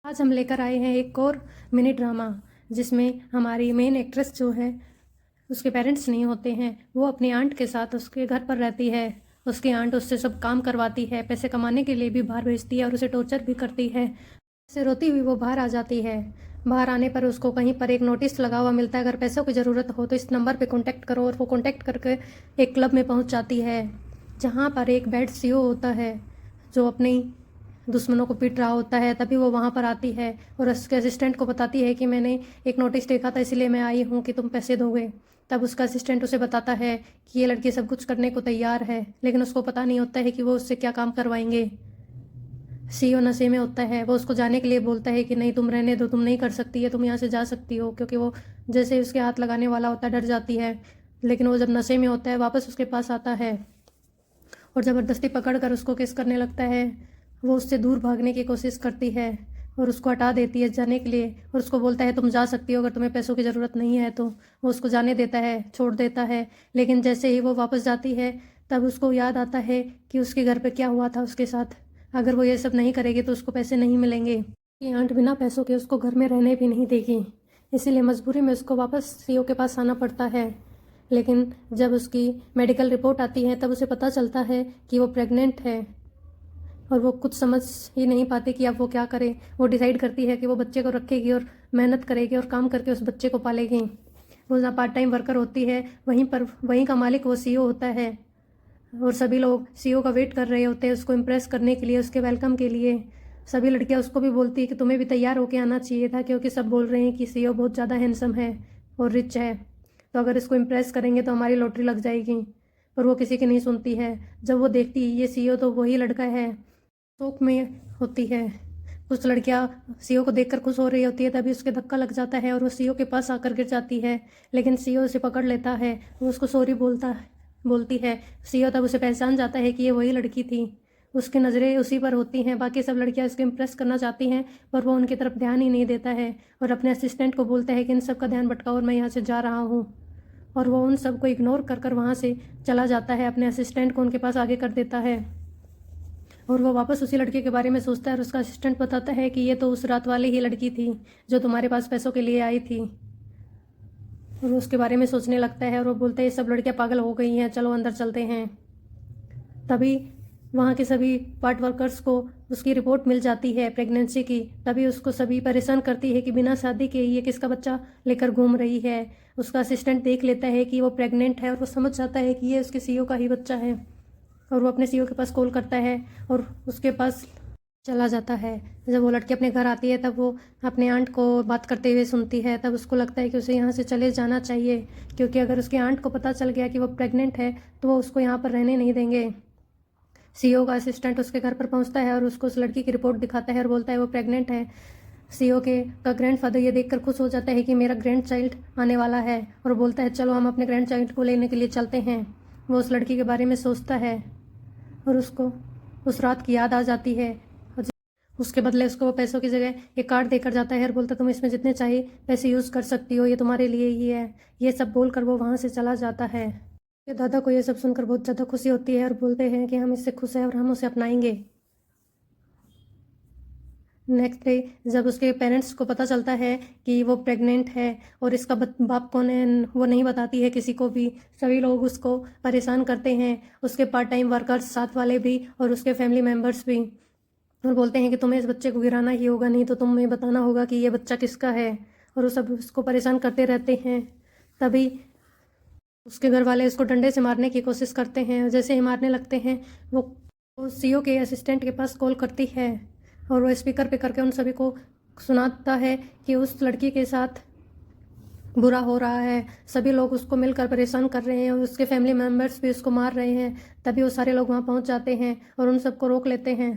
आज हम लेकर आए हैं एक और मिनी ड्रामा जिसमें हमारी मेन एक्ट्रेस जो है उसके पेरेंट्स नहीं होते हैं। वो अपनी आंट के साथ उसके घर पर रहती है। उसकी आंट उससे सब काम करवाती है, पैसे कमाने के लिए भी बाहर भेजती है और उसे टॉर्चर भी करती है। उसे रोती हुई वो बाहर आ जाती है। बाहर आने पर उसको कहीं पर एक नोटिस लगा हुआ मिलता है, अगर पैसों की ज़रूरत हो तो इस नंबर पे कांटेक्ट करो। और वो कांटेक्ट करके एक क्लब में पहुंच जाती है जहां पर एक बैड सीईओ होता है जो अपनी दुश्मनों को पीट रहा होता है। तभी वो वहाँ पर आती है और उसके असिस्टेंट को बताती है कि मैंने एक नोटिस देखा था, इसलिए मैं आई हूँ कि तुम पैसे दोगे। तब उसका असिस्टेंट उसे बताता है कि ये लड़की सब कुछ करने को तैयार है, लेकिन उसको पता नहीं होता है कि वो उससे क्या काम करवाएंगे। सीईओ नशे में होता है। वो उसको जाने के लिए बोलता है कि नहीं, तुम रहने दो, तुम नहीं कर सकती है, तुम यहाँ से जा सकती हो। क्योंकि वो जैसे ही उसके हाथ लगाने वाला होता है डर जाती है, लेकिन वो जब नशे में होता है वापस उसके पास आता है और ज़बरदस्ती पकड़ कर उसको किस करने लगता है। वो उससे दूर भागने की कोशिश करती है और उसको हटा देती है जाने के लिए और उसको बोलता है तुम जा सकती हो, अगर तुम्हें पैसों की ज़रूरत नहीं है तो। वो उसको जाने देता है, छोड़ देता है। लेकिन जैसे ही वो वापस जाती है तब उसको याद आता है कि उसके घर पे क्या हुआ था उसके साथ। अगर वो ये सब नहीं करेगी तो उसको पैसे नहीं मिलेंगे। कि आंट बिना पैसों के उसको घर में रहने भी नहीं देगी, इसीलिए मजबूरी में उसको वापस सीईओ के पास आना पड़ता है। लेकिन जब उसकी मेडिकल रिपोर्ट आती है तब उसे पता चलता है कि वो प्रेग्नेंट है और वो कुछ समझ ही नहीं पाती कि अब वो क्या करे। वो डिसाइड करती है कि वो बच्चे को रखेगी और मेहनत करेगी और काम करके उस बच्चे को पालेगी। वो जहाँ पार्ट टाइम वर्कर होती है वहीं का मालिक वो सीईओ होता है और सभी लोग सीईओ का वेट कर रहे होते हैं उसको इम्प्रेस करने के लिए, उसके वेलकम के लिए। सभी लड़कियां उसको भी बोलती है कि तुम्हें भी तैयार होकर आना चाहिए था, क्योंकि सब बोल रहे हैं कि सीईओ बहुत ज़्यादा हैंडसम है और रिच है, तो अगर इसको इम्प्रेस करेंगे तो हमारी लॉटरी लग जाएगी। पर वो किसी की नहीं सुनती है। जब वो देखती है ये सीईओ तो वही लड़का है, शौक में होती है। कुछ लड़कियां सीईओ को देखकर खुश हो रही होती है, तभी उसके धक्का लग जाता है और वो सीईओ के पास आकर गिर जाती है। लेकिन सीईओ उसे पकड़ लेता है, वो उसको सॉरी बोलती है। सीईओ तब उसे पहचान जाता है कि ये वही लड़की थी। उसकी नज़रें उसी पर होती हैं। बाकी सब लड़कियां उसको इम्प्रेस करना चाहती हैं पर वो उनकी तरफ ध्यान ही नहीं देता है और अपने असिस्टेंट को बोलता है कि इन सब का ध्यान भटकाओ और मैं यहाँ से जा रहा हूँ। और वो उन सबको इग्नोर कर वहाँ से चला जाता है, अपने असिस्टेंट को उनके पास आगे कर देता है। और वो वापस उसी लड़के के बारे में सोचता है और उसका असिस्टेंट बताता है कि ये तो उस रात वाली ही लड़की थी जो तुम्हारे पास पैसों के लिए आई थी। और वो उसके बारे में सोचने लगता है और वो बोलते हैं ये सब लड़कियां पागल हो गई हैं, चलो अंदर चलते हैं। तभी वहाँ के सभी पार्ट वर्कर्स को उसकी रिपोर्ट मिल जाती है प्रेगनेंसी की। तभी उसको सभी परेशान करती है कि बिना शादी के ये किसका बच्चा लेकर घूम रही है। उसका असिस्टेंट देख लेता है कि वो प्रेग्नेंट है और वो समझ जाता है कि ये उसके सीईओ का ही बच्चा है और वो अपने सीईओ के पास कॉल करता है और उसके पास चला जाता है। जब वो लड़की अपने घर आती है तब वो अपने आंट को बात करते हुए सुनती है। तब उसको लगता है कि उसे यहाँ से चले जाना चाहिए, क्योंकि अगर उसके आंट को पता चल गया कि वो प्रेग्नेंट है तो वो उसको यहाँ पर रहने नहीं देंगे। सीईओ का असिस्टेंट उसके घर पर पहुँचता है और उसको उस लड़की की रिपोर्ट दिखाता है और बोलता है वो प्रेग्नेंट है। सीईओ का ग्रैंडफादर ये देखकर खुश हो जाता है कि मेरा ग्रैंड चाइल्ड आने वाला है और बोलता है चलो हम अपने ग्रैंड चाइल्ड को लेने के लिए चलते हैं। वो उस लड़की के बारे में सोचता है और उसको उस रात की याद आ जाती है। और उसके बदले उसको वो पैसों की जगह एक कार्ड देकर जाता है और बोलता तुम इसमें जितने चाहिए पैसे यूज़ कर सकती हो, ये तुम्हारे लिए ही है। ये सब बोलकर वो वहाँ से चला जाता है। ये दादा को ये सब सुनकर बहुत ज़्यादा खुशी होती है और बोलते हैं कि हम इससे खुश हैं और हम उसे अपनाएंगे। नेक्स्ट डे जब उसके पेरेंट्स को पता चलता है कि वो प्रेग्नेंट है और इसका बाप कौन है वो नहीं बताती है किसी को भी। सभी लोग उसको परेशान करते हैं, उसके पार्ट टाइम वर्कर्स साथ वाले भी और उसके फैमिली मेम्बर्स भी। और बोलते हैं कि तुम्हें इस बच्चे को गिराना ही होगा, नहीं तो तुम्हें बताना होगा कि ये बच्चा किसका है। और वो सब उसको परेशान करते रहते हैं। तभी उसके घर वाले उसको डंडे से मारने की कोशिश करते हैं। जैसे ही मारने लगते हैं वो सीईओ के असिस्टेंट के पास कॉल करती है और वो स्पीकर पे करके उन सभी को सुनाता है कि उस लड़की के साथ बुरा हो रहा है। सभी लोग उसको मिलकर परेशान कर रहे हैं और उसके फैमिली मेम्बर्स भी उसको मार रहे हैं। तभी वो सारे लोग वहाँ पहुँच जाते हैं और उन सबको रोक लेते हैं।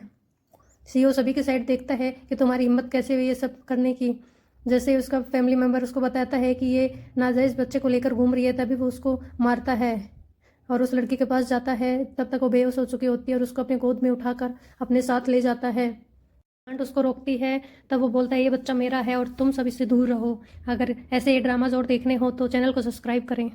सीईओ सभी की साइड देखता है कि तुम्हारी हिम्मत कैसे हुई ये सब करने की। जैसे ही उसका फैमिली मेम्बर उसको बताता है कि ये नाजायज़ बच्चे को लेकर घूम रही है तभी वो उसको मारता है और उस लड़की के पास जाता है। तब तक वो बेहोश हो चुकी होती है और उसको अपने गोद में उठाकर अपने साथ ले जाता है। आंट उसको रोकती है। तब वो बोलता है ये बच्चा मेरा है और तुम सब इससे दूर रहो। अगर ऐसे ये ड्रामाज और देखने हो तो चैनल को सब्सक्राइब करें।